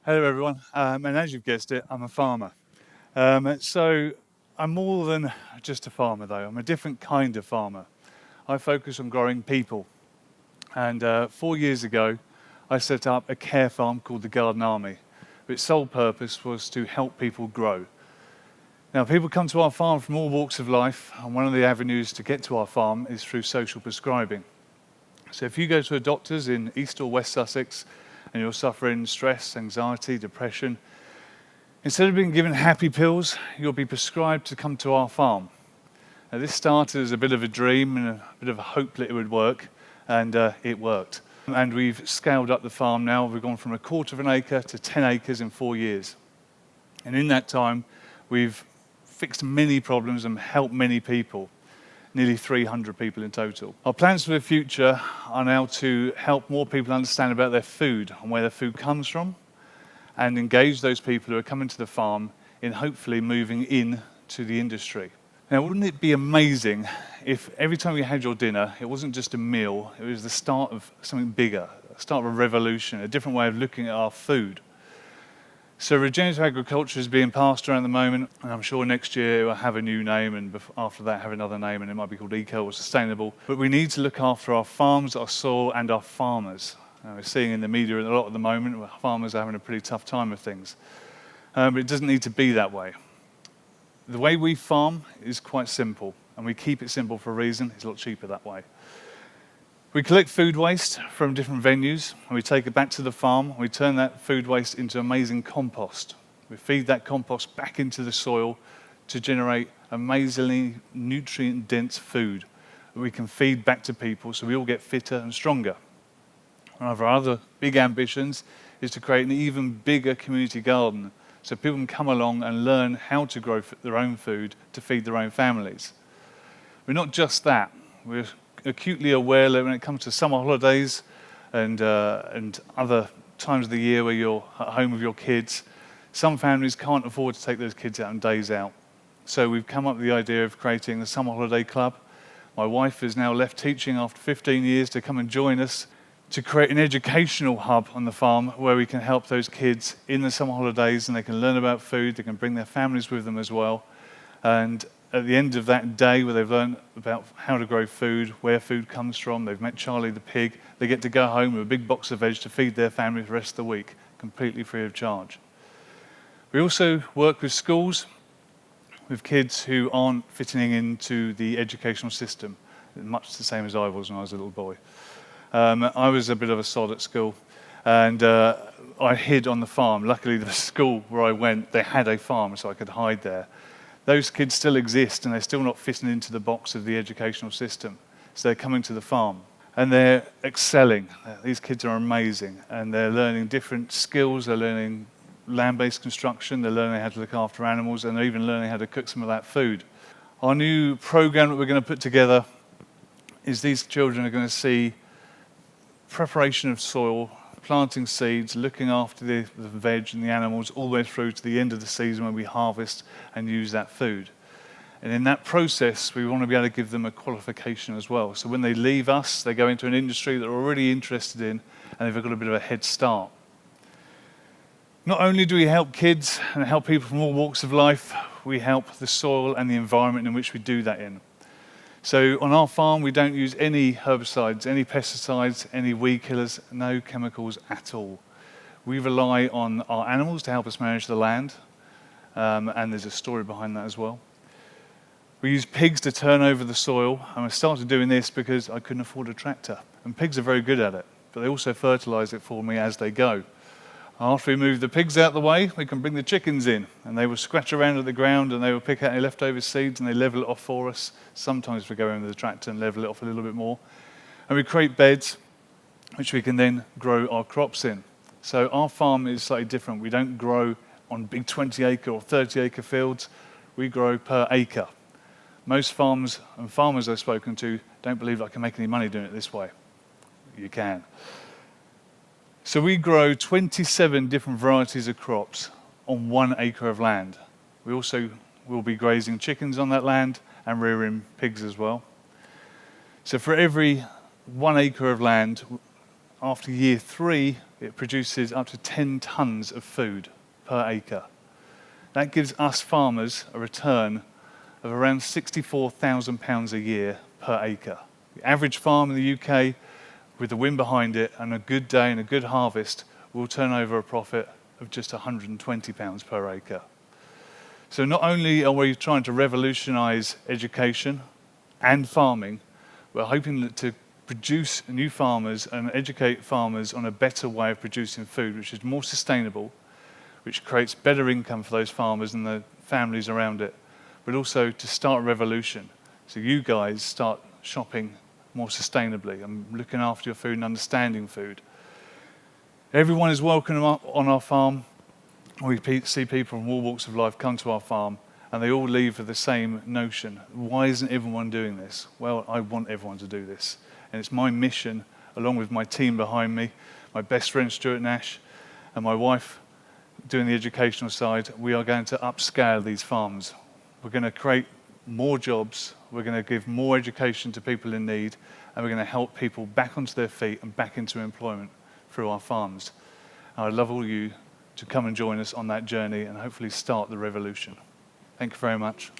Hello everyone, and as you've guessed it, I'm a farmer. So I'm more than just a farmer though, I'm a different kind of farmer. I focus on growing people, and 4 years ago I set up a care farm called the Garden Army. Its sole purpose was to help people grow. Now people come to our farm from all walks of life, and one of the avenues to get to our farm is through social prescribing. So if you go to a doctor's in East or West Sussex and you're suffering stress, anxiety, depression, instead of being given happy pills, you'll be prescribed to come to our farm. Now, this started as a bit of a dream and a bit of a hope that it would work, and it worked. And we've scaled up the farm now. We've gone from 1/4 of an acre to 10 acres in 4 years. And in that time, we've fixed many problems and helped many people. Nearly 300 people in total. Our plans for the future are now to help more people understand about their food and where their food comes from, and engage those people who are coming to the farm in hopefully moving in to the industry. Now, wouldn't it be amazing if every time you had your dinner, it wasn't just a meal, it was the start of something bigger, the start of a revolution, a different way of looking at our food. So regenerative agriculture is being passed around at the moment, and I'm sure next year it will have a new name, and after that have another name, and it might be called eco or sustainable. But we need to look after our farms, our soil, and our farmers. We're seeing in the media a lot at the moment where farmers are having a pretty tough time of things. But it doesn't need to be that way. The way we farm is quite simple, and we keep it simple for a reason. It's a lot cheaper that way. We collect food waste from different venues, and we take it back to the farm. We turn that food waste into amazing compost. We feed that compost back into the soil to generate amazingly nutrient-dense food that we can feed back to people so we all get fitter and stronger. One of our other big ambitions is to create an even bigger community garden so people can come along and learn how to grow their own food to feed their own families. We're not just that. We're acutely aware that when it comes to summer holidays and other times of the year where you're at home with your kids, some families can't afford to take those kids out on days out. So we've come up with the idea of creating a summer holiday club. My wife has now left teaching after 15 years to come and join us to create an educational hub on the farm where we can help those kids in the summer holidays, and they can learn about food, they can bring their families with them as well. And at the end of that day where they've learned about how to grow food, where food comes from, they've met Charlie the pig, they get to go home with a big box of veg to feed their family for the rest of the week, completely free of charge. We also work with schools, with kids who aren't fitting into the educational system, much the same as I was when I was a little boy. I was a bit of a sod at school, and I hid on the farm. Luckily, the school where I went, they had a farm, so I could hide there. Those kids still exist, and they're still not fitting into the box of the educational system. So they're coming to the farm, and they're excelling. These kids are amazing, and they're learning different skills. They're learning land-based construction, they're learning how to look after animals, and they're even learning how to cook some of that food. Our new program that we're going to put together is these children are going to see preparation of soil, planting seeds, looking after the veg and the animals all the way through to the end of the season when we harvest and use that food. And in that process, we want to be able to give them a qualification as well. So when they leave us, they go into an industry they're already interested in, and they've got a bit of a head start. Not only do we help kids and help people from all walks of life, we help the soil and the environment in which we do that in. So on our farm, we don't use any herbicides, any pesticides, any weed killers, no chemicals at all. We rely on our animals to help us manage the land, and there's a story behind that as well. We use pigs to turn over the soil, and I started doing this because I couldn't afford a tractor. And pigs are very good at it, but they also fertilize it for me as they go. After we move the pigs out of the way, we can bring the chickens in, and they will scratch around at the ground, and they will pick out any leftover seeds, and they level it off for us. Sometimes we go in with the tractor and level it off a little bit more. And we create beds, which we can then grow our crops in. So our farm is slightly different. We don't grow on big 20-acre or 30-acre fields. We grow per acre. Most farms and farmers I've spoken to don't believe I can make any money doing it this way. You can. So we grow 27 different varieties of crops on 1 acre of land. We also will be grazing chickens on that land and rearing pigs as well. So for every 1 acre of land, after year 3, it produces up to 10 tonnes of food per acre. That gives us farmers a return of around £64,000 a year per acre. The average farm in the UK, with the wind behind it and a good day and a good harvest, will turn over a profit of just £120 per acre. So not only are we trying to revolutionise education and farming, we're hoping to produce new farmers and educate farmers on a better way of producing food, which is more sustainable, which creates better income for those farmers and the families around it, but also to start a revolution. So you guys start shopping more sustainably and looking after your food and understanding food. Everyone is welcome on our farm. We see people from all walks of life come to our farm, and they all leave with the same notion. Why isn't everyone doing this? Well, I want everyone to do this. And it's my mission, along with my team behind me, my best friend Stuart Nash, and my wife doing the educational side. We are going to upscale these farms. We're going to create more jobs, we're going to give more education to people in need, and we're going to help people back onto their feet and back into employment through our farms. And I'd love all you to come and join us on that journey and hopefully start the revolution. Thank you very much.